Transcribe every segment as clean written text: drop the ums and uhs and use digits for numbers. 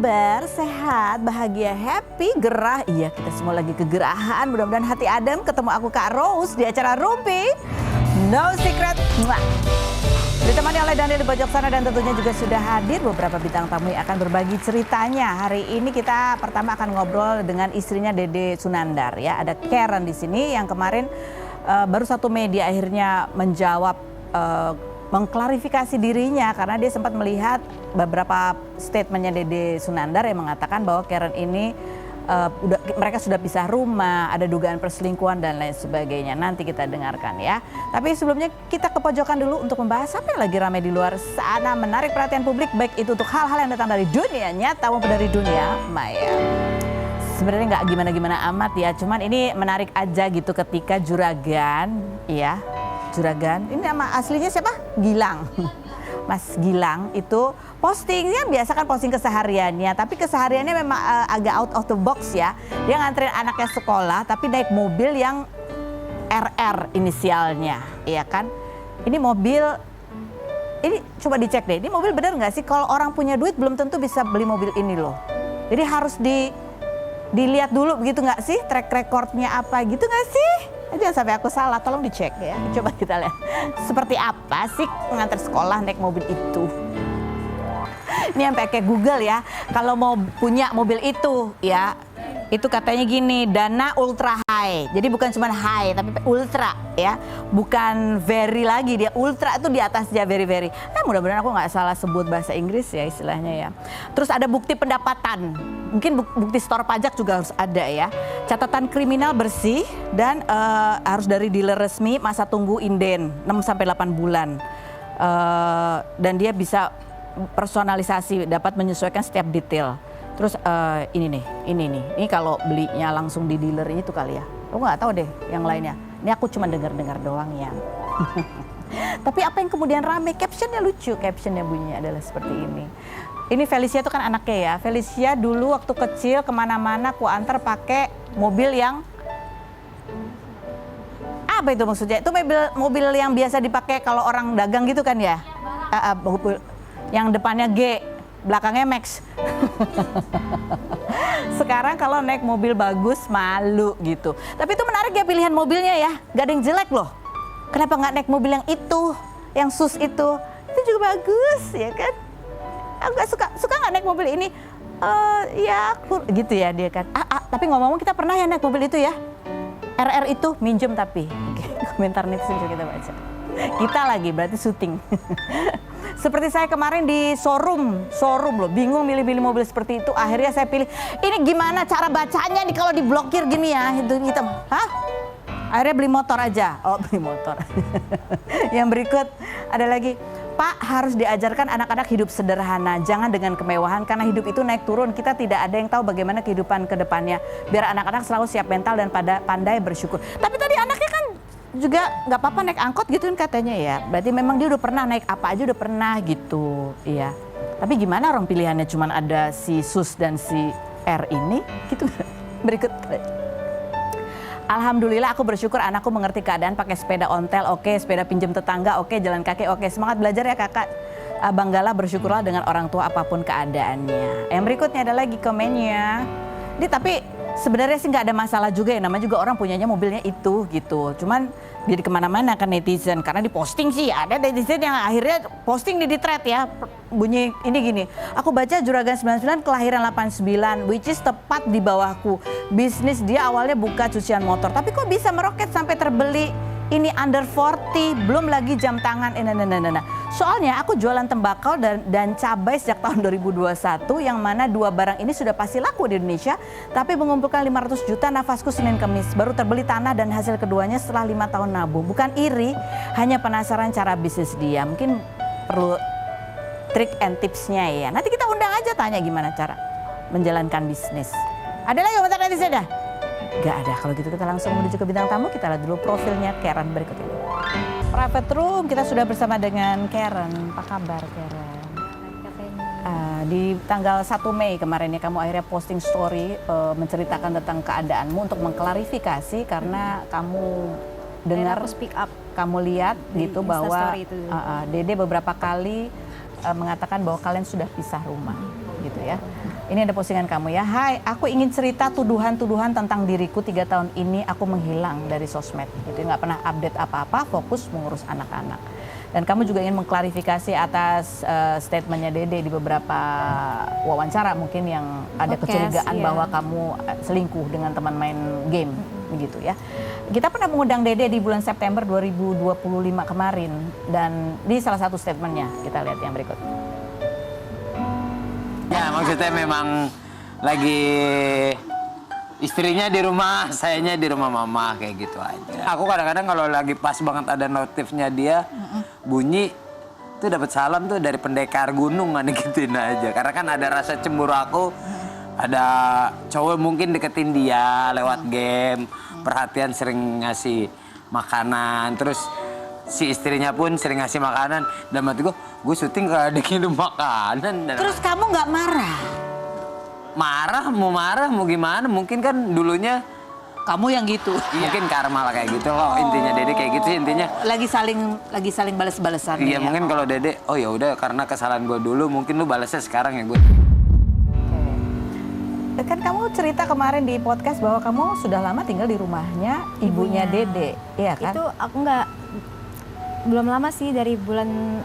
kabar? Sehat, bahagia, happy, gerah? Iya, kita semua lagi kegerahan. Mudah-mudahan hati adem ketemu aku Kak Rose di acara Rumpi No Secret. Ditemani oleh Daniel di pojok sana dan tentunya juga sudah hadir beberapa bintang tamu yang akan berbagi ceritanya. Hari ini kita pertama akan ngobrol dengan istrinya Dede Sunandar ya. Ada Karen di sini yang kemarin baru 1 Mei dia akhirnya menjawab mengklarifikasi dirinya karena dia sempat melihat beberapa statementnya Dede Sunandar yang mengatakan bahwa Karen ini mereka sudah pisah rumah, ada dugaan perselingkuhan dan lain sebagainya. Nanti kita dengarkan ya. Tapi sebelumnya kita ke pojokan dulu untuk membahas apa yang lagi ramai di luar sana, menarik perhatian publik baik itu untuk hal-hal yang datang dari dunia nyata maupun dari dunia maya. Sebenarnya nggak gimana-gimana amat ya, cuman ini menarik aja gitu ketika Juragan, ya Juragan, ini nama aslinya siapa? Gilang. Mas Gilang itu postingnya biasa kan posting kesehariannya, tapi kesehariannya memang agak out of the box ya. Dia nganterin anaknya sekolah tapi naik mobil yang RR inisialnya, ya kan? Ini mobil, ini coba dicek deh, ini mobil benar nggak sih? Kalau orang punya duit belum tentu bisa beli mobil ini loh. Jadi harus dilihat dulu begitu nggak sih? Track recordnya apa gitu nggak sih? Jangan sampai aku salah, tolong dicek ya. Coba kita lihat seperti apa sih ngantar sekolah naik mobil itu. Ini yang pakai Google ya. Kalau mau punya mobil itu ya, itu katanya gini, dana ultra high. Jadi bukan cuma high tapi ultra ya. Bukan very lagi, dia ultra itu di atas dia very. Mudah-mudahan aku nggak salah sebut bahasa Inggris ya istilahnya ya. Terus ada bukti pendapatan. Mungkin bukti setor pajak juga harus ada ya. Catatan kriminal bersih dan harus dari dealer resmi, masa tunggu inden 6-8 bulan. Dan dia bisa personalisasi, dapat menyesuaikan setiap detail. Terus ini kalau belinya langsung di dealer itu kali ya. Aku nggak tahu deh yang lainnya. Ini aku cuma dengar-dengar doang ya. Tapi apa yang kemudian rame? Captionnya lucu. Captionnya bunyinya adalah seperti ini. Ini Felicia itu kan anaknya ya. Felicia dulu waktu kecil kemana-mana aku antar pakai mobil yang apa itu maksudnya? Itu mobil yang biasa dipakai kalau orang dagang gitu kan ya? Yang depannya G, belakangnya Max. Sekarang kalau naik mobil bagus malu gitu. Tapi itu menarik ya pilihan mobilnya ya. Gak ada yang jelek loh. Kenapa nggak naik mobil yang itu, yang sus itu? Itu juga bagus ya kan? Aku gak suka nggak naik mobil ini? Ya aku gitu ya dia kan. Tapi ngomong-ngomong kita pernah ya naik mobil itu ya. RR itu minjem tapi. Komentar netizen juga kita baca. Kita lagi berarti syuting. Seperti saya kemarin di showroom loh, bingung milih-milih mobil seperti itu. Akhirnya saya pilih, ini gimana cara bacanya nih kalau diblokir gini ya, itu hitam. Hah? Akhirnya beli motor aja. Oh, beli motor. Yang berikut ada lagi, Pak harus diajarkan anak-anak hidup sederhana, jangan dengan kemewahan karena hidup itu naik turun. Kita tidak ada yang tahu bagaimana kehidupan ke depannya. Biar anak-anak selalu siap mental dan pandai bersyukur. Tapi tadi anaknya kan juga nggak apa-apa naik angkot gitu kan katanya ya. Berarti memang dia udah pernah naik apa aja udah pernah gitu. Iya. Tapi gimana orang pilihannya cuma ada si Sus dan si R ini gitu. Berikut. Alhamdulillah aku bersyukur anakku mengerti keadaan pakai sepeda ontel, oke, sepeda pinjam tetangga, oke, jalan kaki, oke. Semangat belajar ya kakak. Banggalah bersyukurlah dengan orang tua apapun keadaannya. Yang berikutnya ada lagi komennya. Ini tapi sebenarnya sih nggak ada masalah juga ya, namanya juga orang punyanya mobilnya itu gitu. Cuman jadi kemana-mana kan netizen, karena diposting sih ada netizen yang akhirnya posting di thread ya. Bunyi ini gini, aku baca Juragan 99 kelahiran 89, which is tepat di bawahku. Bisnis dia awalnya buka cucian motor, tapi kok bisa meroket sampai terbeli ini under 40, belum lagi jam tangan. Soalnya aku jualan tembakau dan cabai sejak tahun 2021, yang mana 2 barang ini sudah pasti laku di Indonesia, tapi mengumpulkan 500 juta nafasku Senin Kemis. Baru terbeli tanah dan hasil keduanya setelah 5 tahun nabung. Bukan iri, hanya penasaran cara bisnis dia. Mungkin perlu trik and tipsnya ya. Nanti kita undang aja tanya gimana cara menjalankan bisnis. Ada lagi komentar netizen dah? Gak ada. Kalau gitu kita langsung menuju ke bintang tamu. Kita lihat dulu profilnya Karen berikut ini. Private Room, kita sudah bersama dengan Karen. Apa kabar Karen? Di tanggal 1 Mei kemarin ya kamu akhirnya posting story menceritakan tentang keadaanmu untuk mengklarifikasi karena kamu dengar, speak up, kamu lihat gitu bahwa Dede beberapa kali mengatakan bahwa kalian sudah pisah rumah gitu ya. Ini ada postingan kamu ya. Hai, aku ingin cerita tuduhan-tuduhan tentang diriku 3 tahun ini aku menghilang dari sosmed. Gitu, nggak pernah update apa-apa, fokus mengurus anak-anak. Dan kamu juga ingin mengklarifikasi atas statementnya Dede di beberapa wawancara mungkin yang ada kecurigaan bahwa kamu selingkuh dengan teman main game, begitu ya. Kita pernah mengundang Dede di bulan September 2025 kemarin dan di salah satu statementnya kita lihat yang berikut. Ya maksudnya memang lagi istrinya di rumah, sayanya di rumah mama kayak gitu aja. Aku kadang-kadang kalau lagi pas banget ada notifnya dia bunyi, tuh dapat salam tuh dari pendekar gunung gituin aja. Karena kan ada rasa cemburu aku, ada cowok mungkin deketin dia lewat game, perhatian sering ngasih makanan, terus si istrinya pun sering ngasih makanan. Dan mati gue syuting gak ada kirim makanan. Terus kamu nggak marah? Marah mau gimana? Mungkin kan dulunya Kamu yang gitu. mungkin karma lah kayak gitu loh. Intinya Dede kayak gitu intinya. Lagi saling balas-balasan. Iya ya. mungkin kalau Dede, oh ya udah karena kesalahan gue dulu, mungkin lu balasnya sekarang ya gue. Kan kamu cerita kemarin di podcast bahwa kamu sudah lama tinggal di rumahnya ibunya Dede, iya kan? Itu aku belum lama sih, dari bulan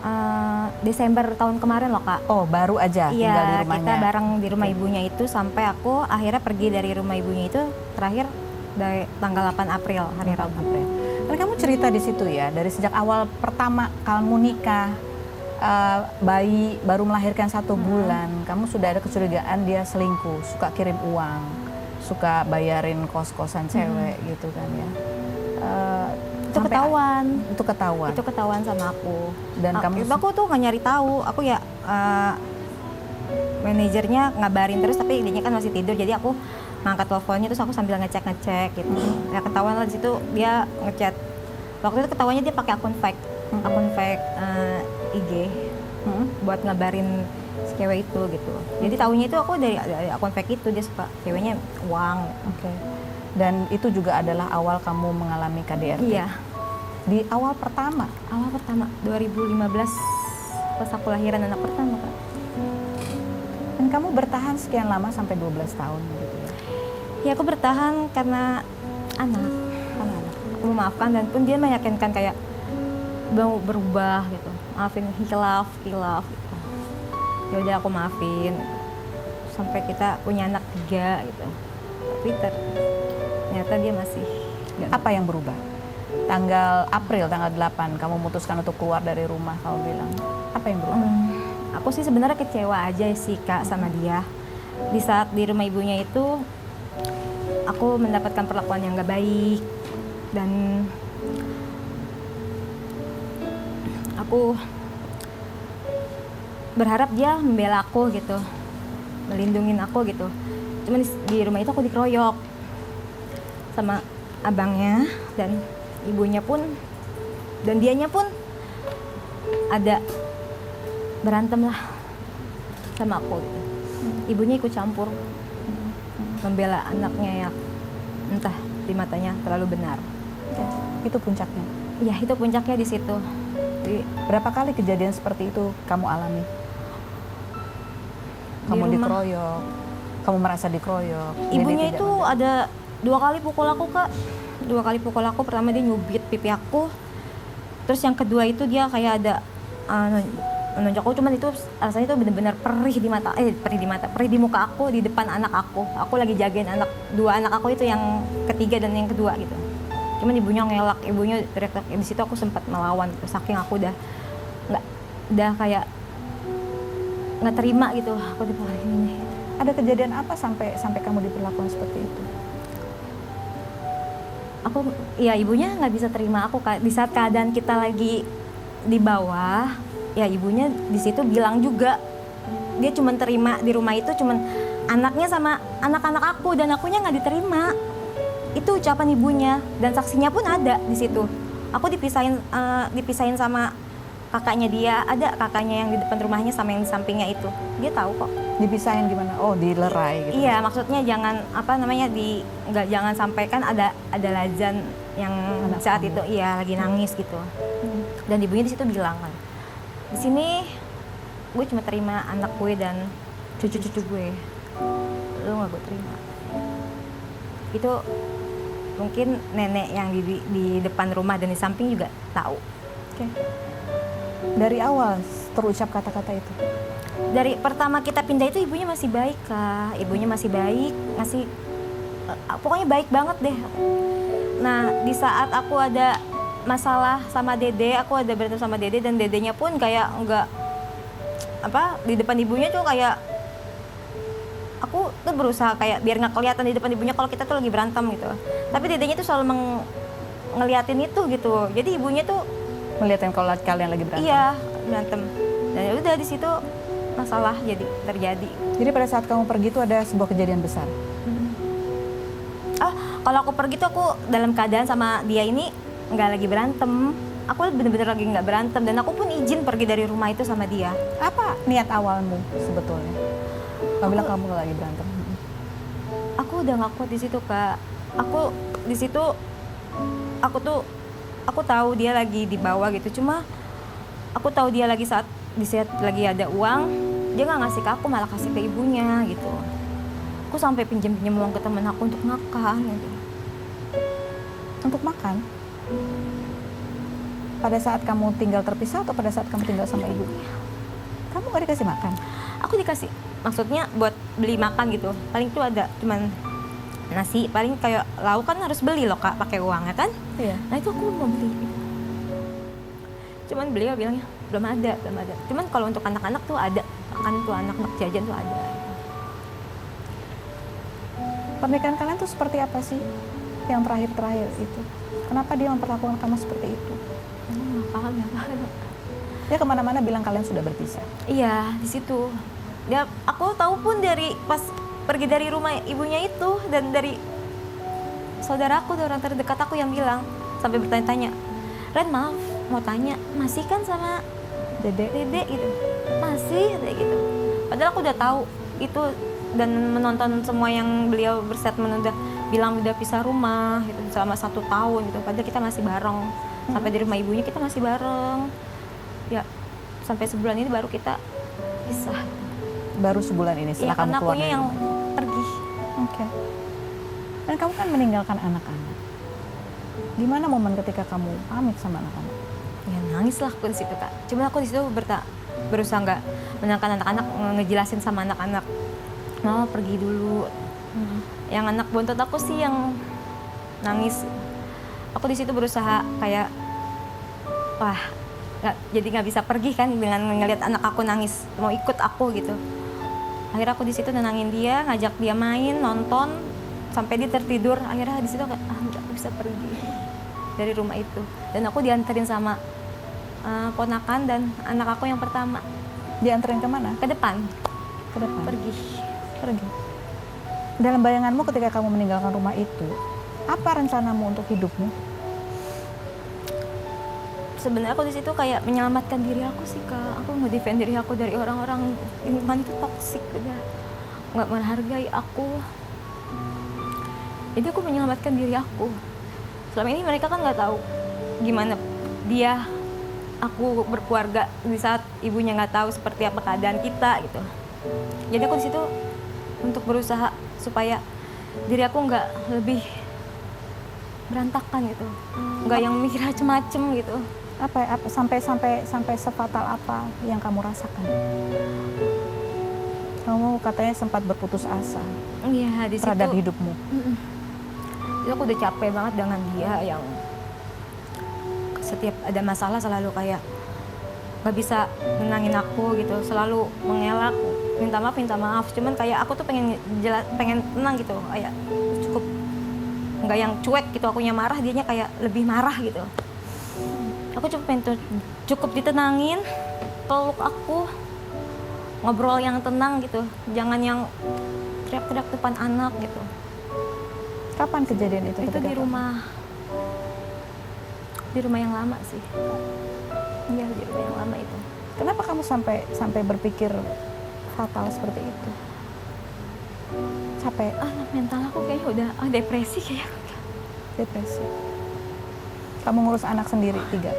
Desember tahun kemarin loh Kak. Oh baru aja tinggal di Iya, rumahnya. kita bareng di rumah ibunya itu sampai aku akhirnya pergi dari rumah ibunya itu terakhir dari tanggal 8 April, hari Rabu. Kan kamu cerita di situ ya, dari sejak awal pertama kamu nikah, bayi baru melahirkan 1 bulan, kamu sudah ada kecurigaan dia selingkuh, suka kirim uang, suka bayarin kos-kosan cewek gitu kan ya. Itu ketahuan. Itu ketahuan. Itu ketahuan sama aku. Dan aku tuh nggak nyari tahu. Aku ya manajernya ngabarin terus, tapi dia kan masih tidur, jadi aku ngangkat teleponnya terus aku sambil ngecek gitu. Ya ketahuan lah di situ dia ngechat. Waktu itu ketahuannya dia pakai akun fake IG buat ngabarin si cewek itu gitu. Jadi tahunya itu aku dari akun fake itu, dia suka ceweknya uang. Oke. Dan itu juga adalah awal kamu mengalami KDRT. Iya. Di awal pertama 2015 pas aku lahiran anak pertama Kak. Dan kamu bertahan sekian lama sampai 12 tahun gitu ya. Ya aku bertahan karena anak. Aku memaafkan dan pun dia meyakinkan kayak mau berubah gitu. Maafin, hilaf gitu. Ya udah aku maafin. Sampai kita punya anak 3 gitu. Tapi ternyata dia masih Apa yang berubah? Tanggal 8 kamu memutuskan untuk keluar dari rumah, kamu bilang. Apa yang berubah? Aku sih sebenarnya kecewa aja sih Kak sama dia. Di saat di rumah ibunya itu aku mendapatkan perlakuan yang gak baik dan aku berharap dia membela aku gitu, melindungin aku gitu. Cuman di rumah itu aku dikeroyok sama abangnya dan ibunya pun, dan dianya pun ada berantem lah sama aku gitu. Ibunya ikut campur membela anaknya yang entah di matanya terlalu benar. Itu puncaknya. Iya, itu puncaknya di situ. Jadi, berapa kali kejadian seperti itu kamu alami? Kamu dikeroyok, kamu merasa dikeroyok. Ibunya itu ada 2 kali pukul aku Kak. 2 kali pukul aku. Pertama dia nyubit pipi aku. Terus yang kedua itu dia kayak ada menunjuk aku, cuman itu rasanya itu benar-benar perih di muka aku, di depan anak aku. Aku lagi jagain 2 anak aku itu, yang ketiga dan yang kedua gitu. Cuman ibunya ngelak, ibunya teriak-teriak. Di situ aku sempat melawan gitu. Saking aku udah kayak nggak terima gitu. Aku diperlakuin ini. Ada kejadian apa sampai kamu diperlakukan seperti itu? Ibunya nggak bisa terima aku Kak. Di saat keadaan kita lagi di bawah, ya ibunya di situ bilang juga dia cuma terima di rumah itu cuman anaknya sama anak-anak aku, dan akunya nggak diterima. Itu ucapan ibunya, dan saksinya pun ada di situ. Aku dipisahin sama kakaknya dia, ada kakaknya yang di depan rumahnya sama yang di sampingnya itu. Dia tahu kok. Dipisahin gimana? Oh, dilerai gitu. Iya, maksudnya jangan jangan sampai kan ada Lazan yang saat itu lagi nangis gitu. Dan ibunya di situ bilang kan, di sini gue cuma terima anak gue dan cucu-cucu gue. lu nggak gue terima. Itu mungkin nenek yang di depan rumah dan di samping juga tahu. Oke. Dari awal terucap kata-kata itu. Dari pertama kita pindah itu ibunya masih baik, Kak. Ibunya masih baik, pokoknya baik banget deh. Nah, di saat aku ada masalah sama Dede, aku ada berantem sama Dede, dan Dedenya pun kayak enggak di depan ibunya tuh kayak aku tuh berusaha kayak biar nggak kelihatan di depan ibunya kalau kita tuh lagi berantem gitu. Tapi Dedenya tuh selalu ngeliatin itu gitu. Jadi ibunya tuh Melihatin kalau kalian lagi berantem. iya, berantem. Dan ya udah di situ masalah terjadi. Jadi pada saat kamu pergi itu ada sebuah kejadian besar. Kalau aku pergi tuh aku dalam keadaan sama dia ini nggak lagi berantem. Aku bener-bener lagi nggak berantem, dan aku pun izin pergi dari rumah itu sama dia. Apa niat awalmu sebetulnya? Kamu bilang kamu nggak lagi berantem. Aku udah nggak kuat di situ, Kak. Aku di situ aku tahu dia lagi di bawah gitu. Cuma aku tahu dia lagi saat lagi ada uang, dia nggak ngasih ke aku, malah kasih ke ibunya gitu. Aku sampai pinjam uang ke temen aku untuk makan gitu. Untuk makan? Pada saat kamu tinggal terpisah atau pada saat kamu tinggal sama ibu? Kamu nggak dikasih makan? Aku dikasih, maksudnya buat beli makan gitu. Paling tuh ada cuman nasi, paling kayak lauk kan harus beli loh, Kak, pakai uangnya kan. Iya. Nah itu aku mau beli. Cuman beliau bilangnya belum ada. Cuman kalau untuk anak-anak tuh ada, makan tuh anak-anak jajan tuh ada. Pernikahan kalian tuh seperti apa sih? Yang terakhir itu. Kenapa dia memperlakukan kamu seperti itu? Paham. Dia kemana-mana bilang kalian sudah berpisah. Iya, di situ. Aku tahu pun dari pas pergi dari rumah ibunya itu, dan dari saudaraku, orang terdekat aku yang bilang, sampai bertanya-tanya, Ren, maaf, mau tanya, masih kan sama Dede gitu? Masih, kayak gitu. Padahal aku udah tahu itu, dan menonton semua yang beliau berstatement udah bilang udah pisah rumah gitu selama 1 tahun gitu. Padahal kita masih bareng. Sampai di rumah ibunya kita masih bareng. Ya, sampai sebulan ini baru kita pisah. Baru sebulan ini setelah kamu karena keluar akunya dari yang rumah. pergi. Oke. Dan kamu kan meninggalkan anak-anak. Gimana momen ketika kamu pamit sama anak-anak? Ya nangis lah aku di situ, Kak. Cuma aku di situ berusaha nggak menenangkan anak-anak, ngejelasin sama anak-anak, Mama pergi dulu. Yang anak bontot aku sih yang nangis. Aku di situ berusaha kayak, jadi nggak bisa pergi kan dengan ngelihat anak aku nangis, mau ikut aku gitu. Akhirnya aku di situ nenangin dia, ngajak dia main, nonton, sampai dia tertidur. Akhirnya di situ nggak bisa pergi dari rumah itu. Dan aku dianterin sama ponakan dan anak aku yang pertama. Dianterin kemana? Ke depan. Ke depan. Pergi. Dalam bayanganmu ketika kamu meninggalkan rumah itu, apa rencanamu untuk hidupmu? Sebenarnya aku di situ kayak menyelamatkan diri aku sih, Kak. Aku nge-defend diri aku dari orang-orang lingkungan itu toksik, udah nggak menghargai aku. Jadi aku menyelamatkan diri aku. Selama ini mereka kan nggak tahu gimana aku berkeluarga di saat ibunya nggak tahu seperti apa keadaan kita gitu. Jadi aku di situ untuk berusaha supaya diri aku nggak lebih berantakan gitu, nggak yang mikir macem-macem gitu. Apa sampai sefatal apa yang kamu rasakan? Kamu katanya sempat berputus asa. Iya, di situ terhadap hidupmu. Itu aku udah capek banget dengan dia yang setiap ada masalah selalu kayak nggak bisa menangin aku gitu, selalu mengelak, minta maaf. Cuman kayak aku tuh pengen tenang gitu, kayak cukup nggak yang cuek gitu, akunya marah, dianya kayak lebih marah gitu. Aku cukup ditenangin, peluk aku, ngobrol yang tenang gitu, jangan yang teriak-teriak depan anak gitu. Kapan kejadian itu? Itu di rumah yang lama sih. Iya, di rumah yang lama itu. Kenapa kamu sampai berpikir fatal seperti itu? Capek? Mental aku kayaknya udah depresi kayak. Depresi. Kamu ngurus anak sendiri 3.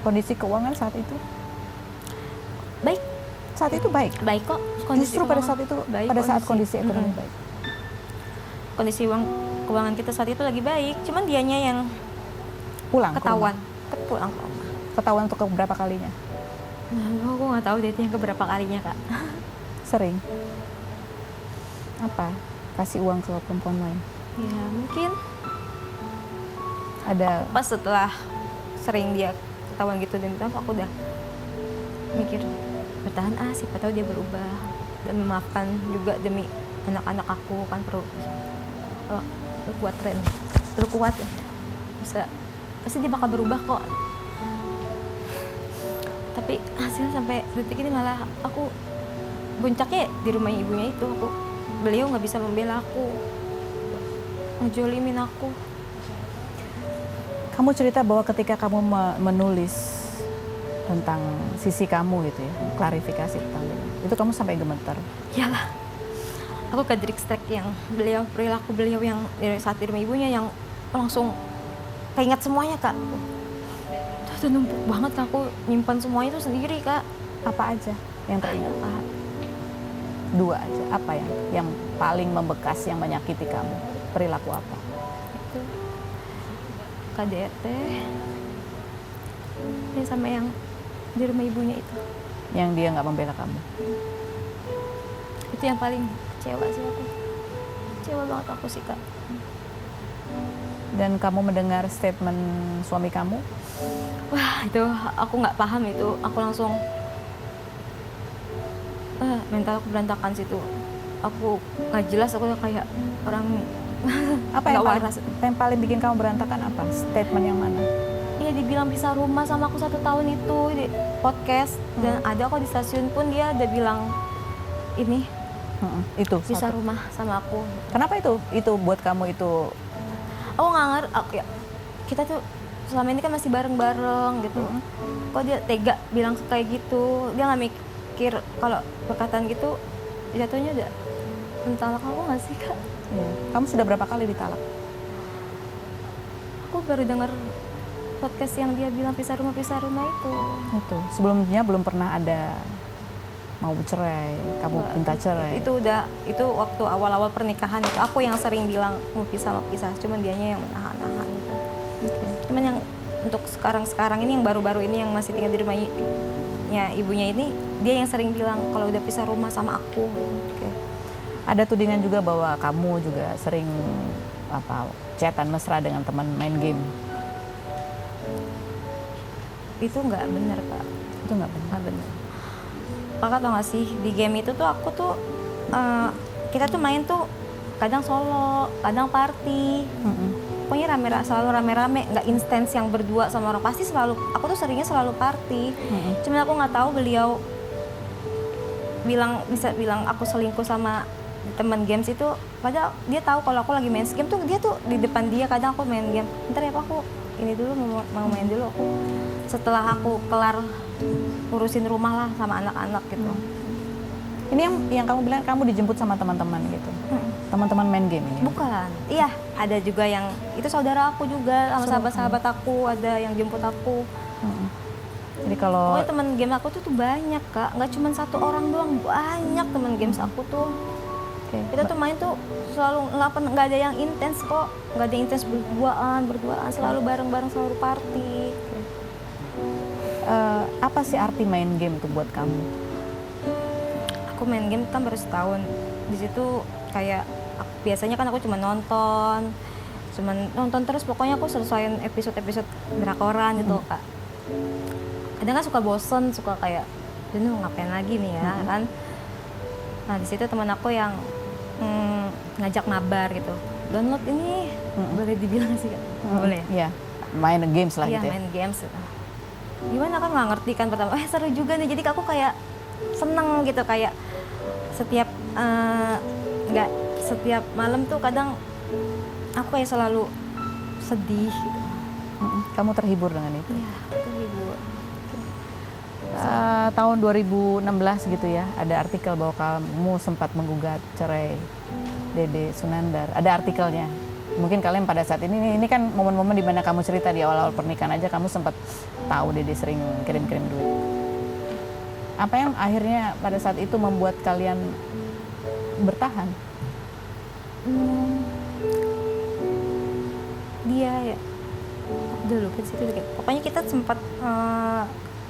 Kondisi keuangan saat itu? Baik. saat itu baik. Baik kok. Justru pada saat itu, baik, pada saat kondisi ekonomi baik. Kondisi keuangan kita saat itu lagi baik, cuman dianya yang Pulang. ke ketahuan. rumah. Pulang ke rumah. Ketahuan untuk keberapa kalinya? Nah, aku nggak tahu deh itu yang keberapa kalinya kak. Sering. Apa? Kasih uang ke perempuan lain? Ya mungkin Ada. pas setelah sering dia ketahuan gitu dan aku udah mikir bertahan siapa tahu dia berubah dan memaafkan juga demi anak-anak aku kan perlu kuat tren perlu kuat ya bisa pasti dia bakal berubah kok, tapi hasilnya sampai detik ini malah aku puncaknya di rumah ibunya itu beliau nggak bisa membela aku, ngejolimin aku. Kamu cerita bahwa ketika kamu menulis tentang sisi kamu gitu ya, klarifikasi tentang itu kamu sampai gemeter. Iyalah, aku ke Drikstrek yang perilaku beliau yang saat di rumah ibunya yang langsung keinget semuanya kak. Itu numpuk banget kak, aku nyimpan semuanya itu sendiri kak. Apa aja yang teringat? Dua aja. Apa yang paling membekas, yang menyakiti kamu? Perilaku apa? Itu KDRT ya, sama yang di rumah ibunya itu. Yang dia nggak membela kamu? Itu yang paling kecewa sih aku. Kecewa banget aku sih kak. Dan kamu mendengar statement suami kamu? Wah itu aku nggak paham itu. Aku langsung mental aku berantakan situ. Aku nggak jelas, aku kayak orang Apa yang paling bikin kamu berantakan apa? Statement yang mana? Iya dibilang pisah rumah sama aku 1 tahun itu di podcast dan ada kok di stasiun pun dia udah bilang ini Itu pisah satu. rumah sama aku. Kenapa itu? Itu buat kamu itu? Aku nggak ngerti. Ya, kita tuh selama ini kan masih bareng-bareng gitu. Kok dia tega bilang kayak gitu? Dia nggak mikir kalau perkataan gitu jatuhnya udah mentalak aku nggak sih kak? Ya. Kamu sudah berapa kali ditalak? Aku baru dengar podcast yang dia bilang pisah rumah itu. Itu sebelumnya belum pernah ada mau cerai, kamu minta cerai. Itu waktu awal-awal pernikahan itu aku yang sering bilang mau pisah, cuman dianya yang menahan-nahan gitu. Cuman yang untuk sekarang ini yang baru-baru ini yang masih tinggal di rumahnya ibunya ini, dia yang sering bilang kalau udah pisah rumah sama aku. Ada tudingan juga bahwa kamu juga sering chatan mesra dengan teman main game. Itu nggak benar kak. Itu nggak benar. Kakak tau gak sih di game itu tuh aku tuh kita tuh main tuh kadang solo, kadang party. Pokoknya selalu rame-rame, nggak intens yang berdua sama orang. Pasti selalu, aku tuh seringnya selalu party. Cuman aku nggak tahu beliau bisa bilang aku selingkuh sama teman games itu. Padahal dia tahu kalau aku lagi main game tuh, dia tuh di depan dia kadang aku main game. Bentar ya aku ini dulu mau main dulu aku. Setelah aku kelar urusin rumah lah sama anak-anak gitu. Ini yang kamu bilang kamu dijemput sama teman-teman gitu. Teman-teman main game ini. Bukan. Iya, ada juga yang itu saudara aku juga sama sahabat-sahabat aku, ada yang jemput aku. Jadi kalau pokoknya teman game aku tuh banyak kak, nggak cuma 1 orang doang, banyak teman games aku tuh. Kita tuh main tuh selalu nggak ada yang intens kok, nggak ada yang intens berduaan, selalu bareng-bareng, selalu party. Apa sih arti main game tuh buat kamu? Aku main game kan baru setahun. Di situ kayak biasanya kan aku cuma nonton terus, pokoknya aku selesaiin episode drakoran gitu kak. Kadang kan suka bosen, suka kayak ini mau ngapain lagi nih ya kan. Nah di situ teman aku yang ngajak mabar gitu, download ini, boleh dibilang sih kak? Boleh? Iya, main games lah gitu ya? Main games gitu. Gimana kan nggak ngerti kan pertama, seru juga nih, jadi aku kayak seneng gitu, kayak setiap setiap malam tuh kadang aku kayak selalu sedih gitu. Kamu terhibur dengan itu? Iya, terhibur. Tahun 2016 gitu ya, ada artikel bahwa kamu sempat menggugat cerai Dede Sunandar. Ada artikelnya. Mungkin kalian pada saat ini kan momen-momen di mana kamu cerita di awal-awal pernikahan aja kamu sempat tahu Dede sering kirim-kirim duit. Apa yang akhirnya pada saat itu membuat kalian bertahan? Dia ya, udah lupa sih itu. Pokoknya kita sempat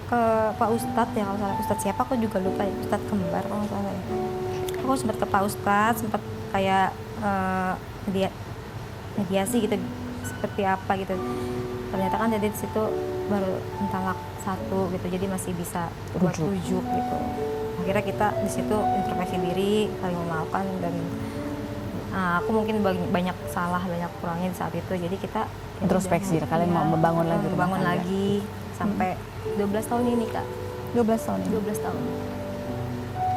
ke Pak Ustadz ya, kalau salah Ustadz siapa aku juga lupa ya, Ustadz kembar kalau nggak salah ya. Aku sempat ke Pak Ustadz, sempat kayak mediasi gitu, seperti apa gitu. Ternyata kan jadi di situ baru talak 1 gitu, jadi masih bisa buat rujuk gitu. Akhirnya kita di situ introspeksi diri, saling memaafkan, dan aku mungkin banyak salah, banyak kurangnya di saat itu. Jadi kita Introspeksi, kalian mau membangun lagi rumah membangun tangga. lagi sampai 12 tahun ini Kak. 12 tahun ini. 12 tahun.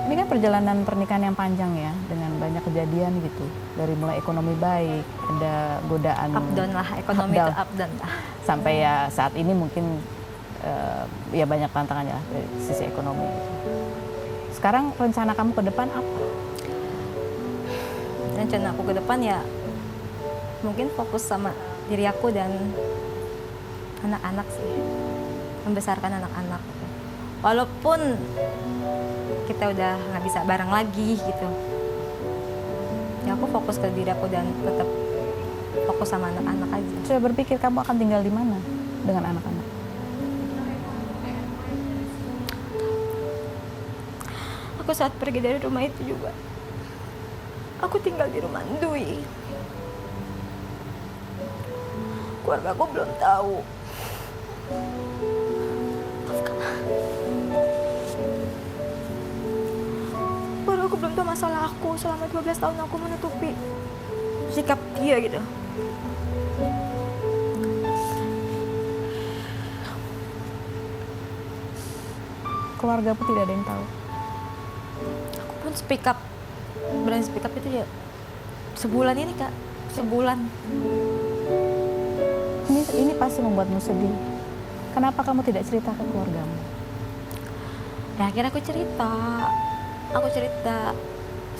Ini kan perjalanan pernikahan yang panjang ya, dengan banyak kejadian gitu. Dari mulai ekonomi baik, ada godaan. Up down lah, ekonomi itu up down lah. Sampai ya saat ini mungkin ya banyak tantangannya lah dari sisi ekonomi. Sekarang rencana kamu ke depan apa? Rencana aku ke depan ya mungkin fokus sama diri aku dan anak-anak sih. Membesarkan anak-anak. Walaupun kita udah nggak bisa bareng lagi gitu. Ya aku fokus ke diri aku dan tetap fokus sama anak-anak aja. Sudah berpikir kamu akan tinggal di mana dengan anak-anak? Aku saat pergi dari rumah itu juga, aku tinggal di rumah Ndui. Keluarga aku belum tahu. Baru aku belum tahu masalah aku. Selama 12 tahun aku menutupi sikap dia gitu. Keluarga pun tidak ada yang tahu. Aku pun speak up. Berani speak up itu ya sebulan ini Kak. Sebulan. Ini pasti membuatmu sedih. Kenapa kamu tidak cerita ke keluargamu? Ya akhirnya aku cerita. Aku cerita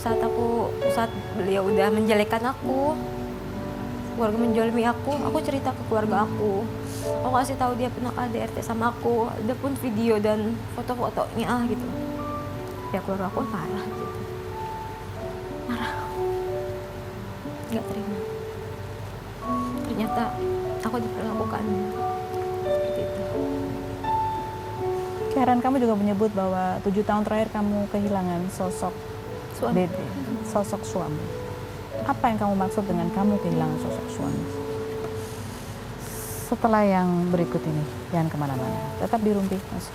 saat beliau udah menjelekkan aku, keluarga menjolimi aku cerita ke keluarga aku. Aku kasih tahu dia pernah KDRT sama aku, ada pun video dan foto-fotonya gitu. Ya keluarga aku marah gitu. Marah. Nggak terima. Ternyata aku diperlakukan seperti itu. Karen, kamu juga menyebut bahwa 7 tahun terakhir kamu kehilangan sosok Suami. Dede, sosok suami. Apa yang kamu maksud dengan kamu kehilangan sosok suami? Setelah yang berikut ini, jangan kemana-mana. Tetap di Rumpi Mas.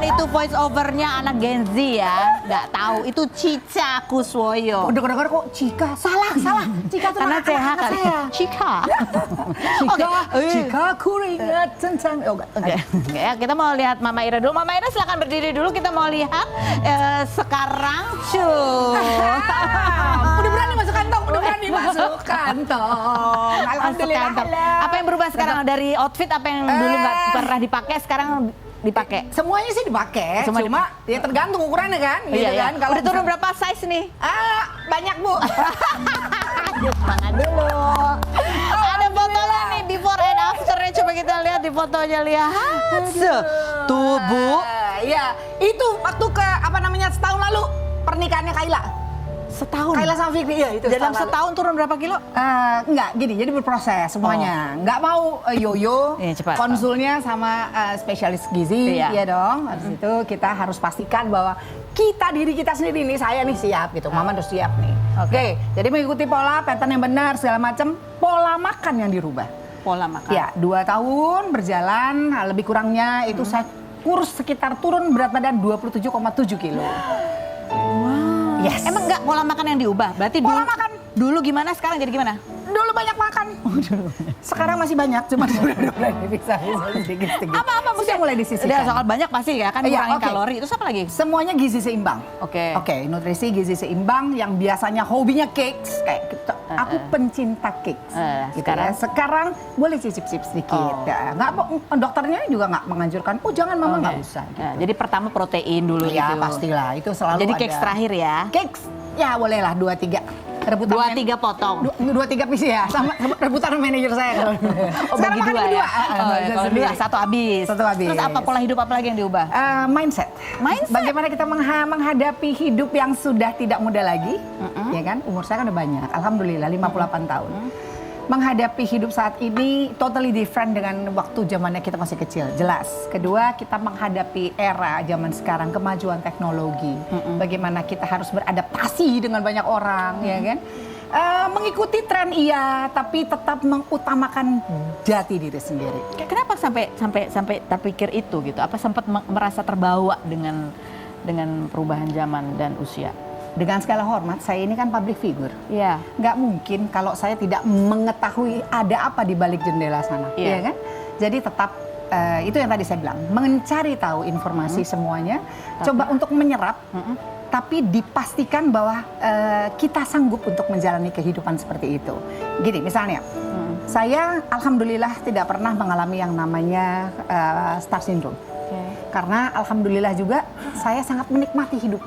Itu voice overnya anak Gen Z ya, nggak tahu itu Cica Kuswoyo. Dengar-dengar kok Cika, salah. Cika itu Karena nama CH anak kali. saya. Cika. Cika, ku ingat tentang. Oke, ya kita mau lihat Mama Ira dulu. Mama Ira silakan berdiri dulu. Kita mau lihat sekarang Udah berani masuk kantong, Alhamdulillah. Apa yang berubah sekarang dari outfit? Apa yang dulu nggak pernah dipakai sekarang dipakai? Semuanya sih dipakai, Semua cuma ya tergantung ukurannya kan, gitu Iya, kan. iya. Udah turun berapa size nih? Banyak Bu. Yuk, tangan dulu. Ada fotonya nih before and afternya. Coba kita lihat di fotonya, lihat. Tuh Bu. Iya, itu waktu setahun lalu pernikahannya Kayla. Setahun? Kayla sama Fikri, iya itu. Dalam lalu. setahun turun berapa kilo? Enggak, gini, jadi berproses semuanya. Nggak mau yoyo, Iya, cepat. konsulnya sama spesialis gizi, Iya. ya dong. Habis itu kita harus pastikan bahwa diri kita sendiri nih, saya nih siap gitu. Mama udah siap nih. Oke, jadi mengikuti pola, pattern yang benar, segala macam. Pola makan yang dirubah. Pola makan. Ya, 2 tahun berjalan, lebih kurangnya itu saya kurus sekitar turun berat badan 27,7 kilo. Wow. Yes. Emang nggak pola makan yang diubah? Berarti Pola dulu, makan. dulu gimana, sekarang jadi gimana? Dulu banyak makan. Sekarang masih banyak, cuma sudah mulai bisa sedikit-sedikit. Apa Sudah mulai disisihkan. Udah soal banyak pasti ya kan, Iya, ngurangin oke. kalori. Terus apa lagi? Semuanya gizi seimbang. Oke. Oke, nutrisi gizi seimbang yang biasanya hobinya cakes kayak gitu. Aku pencinta cakes. Gitu sekarang? ya. Sekarang boleh cicip-cicip sedikit. Oh. Ya, dokternya juga nggak menganjurkan. Oh jangan mama nggak usah. Gitu. Ya, jadi pertama protein dulu Ya itu. pastilah itu selalu Jadi ada. cakes terakhir ya. Cakes ya bolehlah 2-3. Rebutan 2-3 potong. 2-3 piece ya, sama rebutan manajer saya kalau. Oh, bagi dua ya? Oh, ya, kalau dua, satu habis. Satu habis. Terus apa pola hidup apa lagi yang diubah? Mindset. Mindset? Bagaimana kita menghadapi hidup yang sudah tidak muda lagi, ya kan? Umur saya kan udah banyak, alhamdulillah 58 tahun. Menghadapi hidup saat ini totally different dengan waktu zamannya kita masih kecil, jelas. Kedua, kita menghadapi era zaman sekarang, kemajuan teknologi. Bagaimana kita harus beradaptasi dengan banyak orang, ya kan? Mengikuti tren iya, tapi tetap mengutamakan jati diri sendiri. Kenapa sampai terpikir itu gitu? Apa sempat merasa terbawa dengan perubahan zaman dan usia? Dengan segala hormat, saya ini kan public figure. Iya. Nggak mungkin kalau saya tidak mengetahui ada apa di balik jendela sana, Iya. ya kan? Jadi tetap itu yang tadi saya bilang, mencari tahu informasi semuanya, coba untuk menyerap, tapi dipastikan bahwa kita sanggup untuk menjalani kehidupan seperti itu. Gini, misalnya, saya alhamdulillah tidak pernah mengalami yang namanya star syndrome, karena alhamdulillah juga saya sangat menikmati hidup.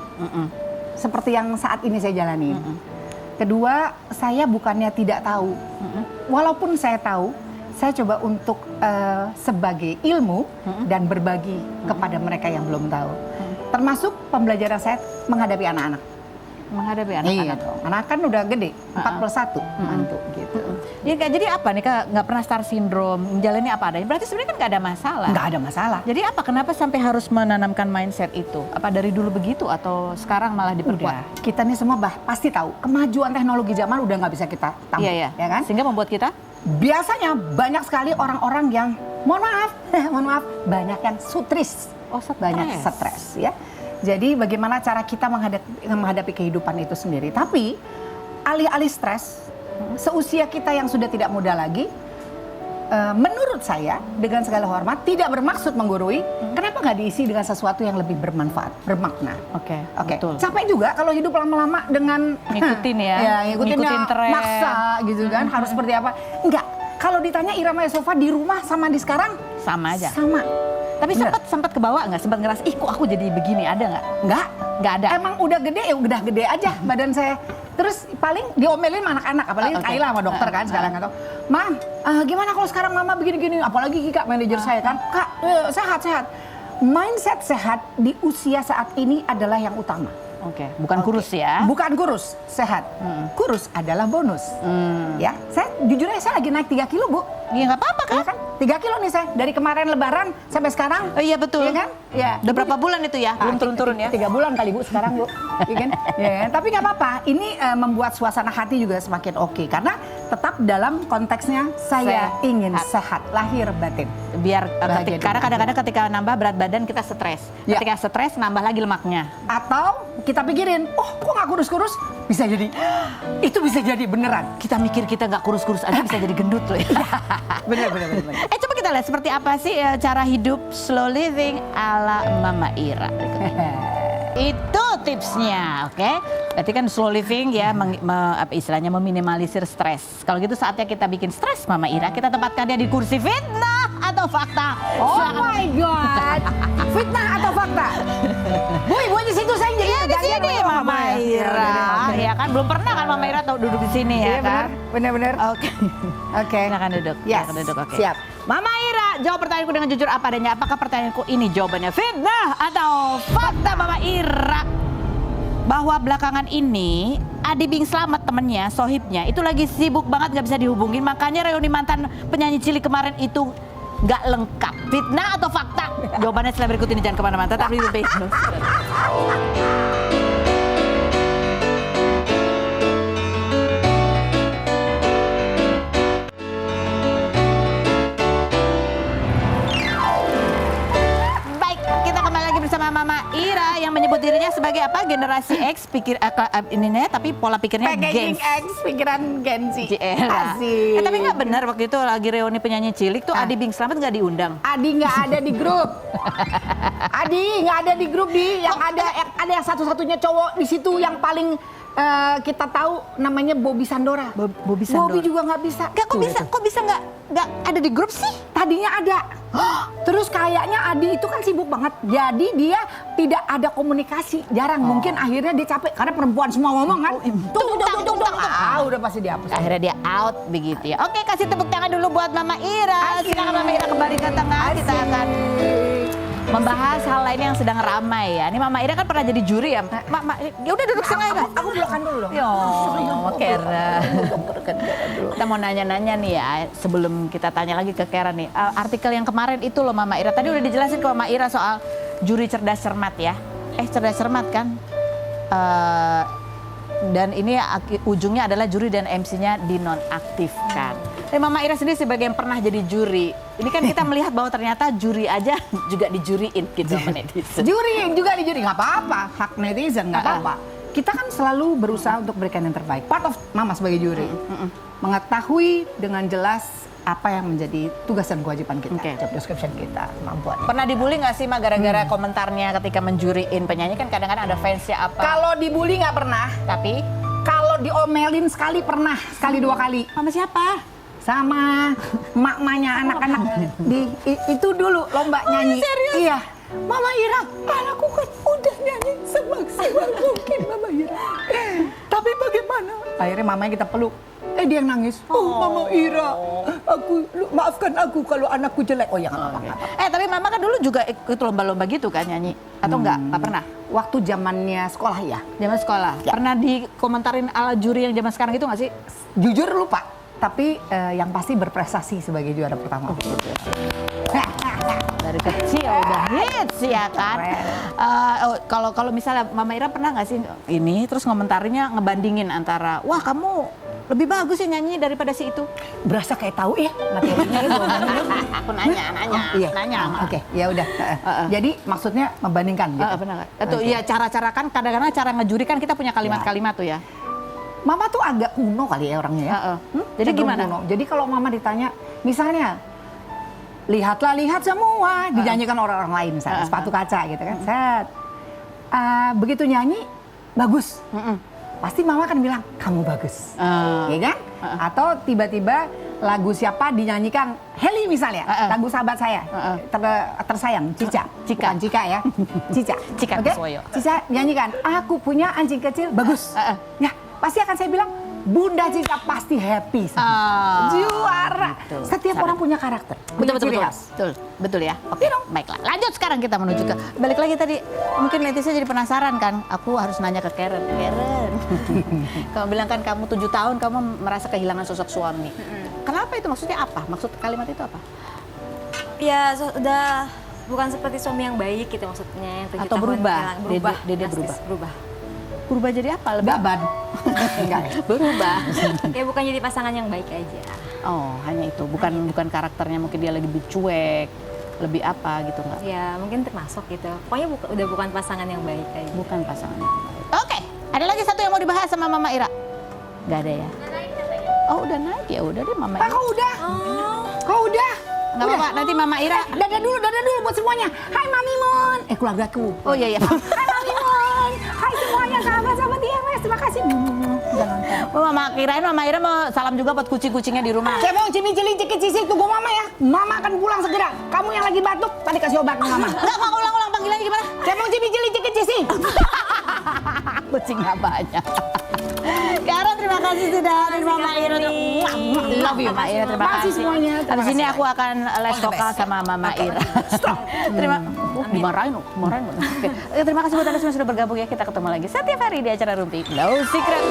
Seperti yang saat ini saya jalani. Kedua, saya bukannya tidak tahu. Walaupun saya tahu, saya coba untuk sebagai ilmu dan berbagi kepada mereka yang belum tahu. Termasuk pembelajaran saya menghadapi anak-anak. Menghadapi Iya anak-anak. dong. Anak kan udah gede, 4+1 mantu gitu. Ya, jadi apa nih Kak, nggak pernah star syndrome, menjalani apa adanya? Berarti sebenarnya kan nggak ada masalah. Nggak ada masalah. Jadi apa, kenapa sampai harus menanamkan mindset itu? Apa dari dulu begitu atau sekarang malah diperkuat? Udah, kita nih semua pasti tahu kemajuan teknologi zaman udah nggak bisa kita tampung, Iya, ya kan? Sehingga membuat kita Biasanya banyak sekali orang-orang yang mohon maaf, banyak yang sutris, banyak stres ya. Jadi bagaimana cara kita menghadapi kehidupan itu sendiri? Tapi alih-alih stres, seusia kita yang sudah tidak muda lagi, menurut saya dengan segala hormat tidak bermaksud menggurui. Kenapa nggak diisi dengan sesuatu yang lebih bermanfaat, bermakna? Oke, Oke. betul. Capek juga kalau hidup lama-lama dengan Ngikutin ya, ngikutin tren. maksa gitu kan, harus seperti apa? Enggak. Kalau ditanya Irama Yasova di rumah sama di sekarang Sama aja. sama. Tapi Bener. sempat kebawa nggak? Sempat ngerasa, ih kok aku jadi begini, ada nggak? Enggak. Nggak ada. Emang udah gede ya udah gede aja badan saya. Terus paling diomelin sama anak-anak, apalagi Oke. Kaila sama dokter kan sekarang atau, "Mam, gimana kalau sekarang mama begini-gini?" Apalagi Kak manajer saya kan, "Kak, sehat-sehat." Mindset sehat di usia saat ini adalah yang utama. Oke, bukan kurus ya? Bukan kurus, sehat. Kurus adalah bonus. Ya, saya jujur aja saya lagi naik 3 kilo, Bu. Iya nggak apa-apa kan? Iya kan? 3 kilo nih saya dari kemarin Lebaran sampai sekarang. Oh iya betul. Iya kan? Ya. Udah berapa bulan itu ya? Belum turun-turun ya? 3 bulan kali Bu sekarang Bu. Iya kan? Ya, kan? Tapi nggak apa-apa. Ini membuat suasana hati juga semakin oke karena tetap dalam konteksnya saya Sehat. ingin sehat lahir batin. Biar Bahagia karena dengan kadang-kadang ketika nambah berat badan kita stres. Ya. Ketika stres nambah lagi lemaknya. Atau kita pikirin, oh kok nggak kurus-kurus? Bisa jadi, itu bisa jadi beneran. Kita mikir kita nggak kurus-kurus aja bisa jadi gendut loh ya. Bener. Coba kita lihat seperti apa sih cara hidup slow living ala Mama Ira. Itu tipsnya, oke? Berarti kan slow living ya, apa istilahnya meminimalisir stres. Kalau gitu saatnya kita bikin stres Mama Ira, kita tempatkan dia di kursi fitnah atau fakta. Oh my God, fitnah atau fakta? Bu di situ saya jadi Iya di sini Mama Ira, ya kan belum pernah kan Mama Ira tahu duduk di sini ya kan? Bener. Oke. Oke. Silakan duduk. Yes, Silakan duduk. Oke. siap. Mama Ira, jawab pertanyaanku dengan jujur apa adanya. Apakah pertanyaanku ini jawabannya fitnah atau fakta Mama Ira? Bahwa belakangan ini Adi Bing Slamet temennya, sohibnya itu lagi sibuk banget nggak bisa dihubungin. Makanya reuni mantan penyanyi cilik kemarin itu nggak lengkap. Fitnah atau fakta? Jawabannya setelah berikut ini, jangan kemana-mana. Tetap di Rumpi. Baik, kita kembali lagi bersama Mama Ira. Ira yang menyebut dirinya sebagai apa? Generasi X ininya tapi pola pikirnya Packaging Gen X, pikiran Gen Z. era. Asik. Tapi nggak benar waktu itu lagi reuni penyanyi cilik tuh Adi Bing Slamet nggak diundang. Adi nggak ada di grup. Adi nggak ada di grup yang ada yang satu-satunya cowok di situ yang paling kita tahu namanya Bobby Sandora. Bobby Sandora. Bobby juga nggak bisa. Kok bisa nggak ada di grup sih? Tadinya ada. Terus kayaknya Adi itu kan sibuk banget. Jadi dia tidak ada komunikasi. Jarang. Mungkin akhirnya dia capek karena perempuan semua ngomong kan. Tung. Udah pasti dihapus. Akhirnya dia out begitu ya. Oke, kasih tepuk tangan dulu buat Mama Ira. Silakan Mama Ira kembali ke tengah. Kita akan membahas hal lainnya yang sedang ramai ya. Ini Mama Ira kan pernah jadi juri ya. Ya udah duduk sini aja. Aku belokkan dulu dong. Yo, Karen. Kita mau nanya-nanya nih ya, sebelum kita tanya lagi ke Karen nih. Artikel yang kemarin itu loh Mama Ira, tadi udah dijelasin ke Mama Ira soal juri cerdas cermat ya. Cerdas cermat kan. Dan ini ujungnya adalah juri dan MC-nya dinonaktifkan. Mama Ira sendiri sebagai yang pernah jadi juri, ini kan kita melihat bahwa ternyata juri aja juga dijuriin gitu sama netizen. Juri juga dijuri, nggak apa-apa. Hak netizen nggak apa-apa. Kita kan selalu berusaha untuk berikan yang terbaik. Part of Mama sebagai juri. Mengetahui dengan jelas apa yang menjadi tugas dan kewajiban kita, job description kita, kemampuan. Pernah dibully nggak sih Ma gara-gara komentarnya ketika menjuriin penyanyi? Kan kadang-kadang ada fansnya apa. Kalau dibully nggak pernah, Tapi kalau diomelin sekali pernah, sekali dua kali. sama siapa? Sama mak-maknya anak-anak itu dulu lomba nyanyi. Serius? Iya. Mama Ira, anakku kan udah nyanyi semaksimal mungkin Mama Ira. Tapi bagaimana? Akhirnya mamanya kita peluk. Dia yang nangis. Mama Ira, maafkan aku kalau anakku jelek. Oh ya nggak apa-apa. Tapi Mama kan dulu juga ikut lomba-lomba gitu kan nyanyi? Atau enggak? Nggak pernah? Waktu zamannya sekolah ya. Zaman sekolah? Ya. Pernah dikomentarin ala juri yang zaman sekarang itu nggak sih? Jujur lupa. Tapi yang pasti berprestasi sebagai juara pertama. Dari kecil udah hits ya kan? Kalau misalnya Mama Ira pernah nggak sih ini terus ngomentarinya ngebandingin antara wah kamu lebih bagus ya nyanyi daripada si itu? Berasa kayak tahu ya materinya ya. Aku nanya. Oke, ya udah. Jadi maksudnya membandingkan gitu. Pernah nggak? Atau ya cara-cara kan kadang-kadang cara ngejuri kan kita punya kalimat-kalimat tuh ya. Mama tuh agak kuno kali ya orangnya ya. Jadi gimana? Kuno. Jadi kalau Mama ditanya, misalnya lihat semua dinyanyikan orang-orang lain, misalnya sepatu kaca gitu kan. Set. Begitu nyanyi bagus. Pasti Mama kan bilang kamu bagus. Ya kan? Atau tiba-tiba lagu siapa dinyanyikan Heli misalnya, lagu sahabat saya tersayang Cica. Bukan Cika ya. Cica. Oke? Cica nyanyikan aku punya anjing kecil bagus. Ya, pasti akan saya bilang Bunda Cica pasti happy. Juara. Gitu. Setiap orang punya karakter. Betul ya. Oke, baiklah. Lanjut sekarang kita menuju ke balik lagi tadi. Mungkin netizen jadi penasaran kan. Aku harus nanya ke Karen. Kamu bilang kan kamu 7 tahun kamu merasa kehilangan sosok suami. Kenapa itu? Maksudnya apa? Maksud kalimat itu apa? Ya sudah bukan seperti suami yang baik gitu maksudnya. Yang 7 Atau tahun berubah? Berubah. Dede Berubah. Berubah jadi apa? Gaban. Enggak. Berubah. Ya bukan jadi pasangan yang baik aja. Oh, hanya itu. Bukan karakternya mungkin dia lagi lebih cuek, lebih apa gitu enggak? Ya mungkin termasuk gitu. Pokoknya udah bukan pasangan yang baik aja. Bukan pasangan yang baik. Oke, ada lagi satu yang mau dibahas sama Mama Ira? Gak ada ya? Oh udah naik ya udah deh Mama Ira. Kau udah? Kau udah? Nggak apa-apa, nanti Mama Ira. Dadah dulu buat semuanya. Hai Mami Mon. Keluargaku. Oh iya. Hai Mami Mon. Hai semuanya sahabat-sahabat IMS. Terima kasih. Mama kirain Mama Ira mau salam juga buat kucing-kucingnya di rumah. Cebong, cimi-cili, ciki-cici, tunggu Mama ya. Mama akan pulang segera. Kamu yang lagi batuk, tadi kasih obat ke Mama. Enggak, mau ulang-ulang panggilannya gimana? Cebong, cimi-cili, ciki-cici. Kucing apanya? Karen terima kasih sudah dari Mama Ira. Love you Mama Ira, terima kasih semuanya. Habis ini aku akan les vokal sama Mama Ira. Dimarahin. Oke. Terima kasih buat Anda semua sudah bergabung ya. Kita ketemu lagi setiap hari di acara Rumpi. No Secret.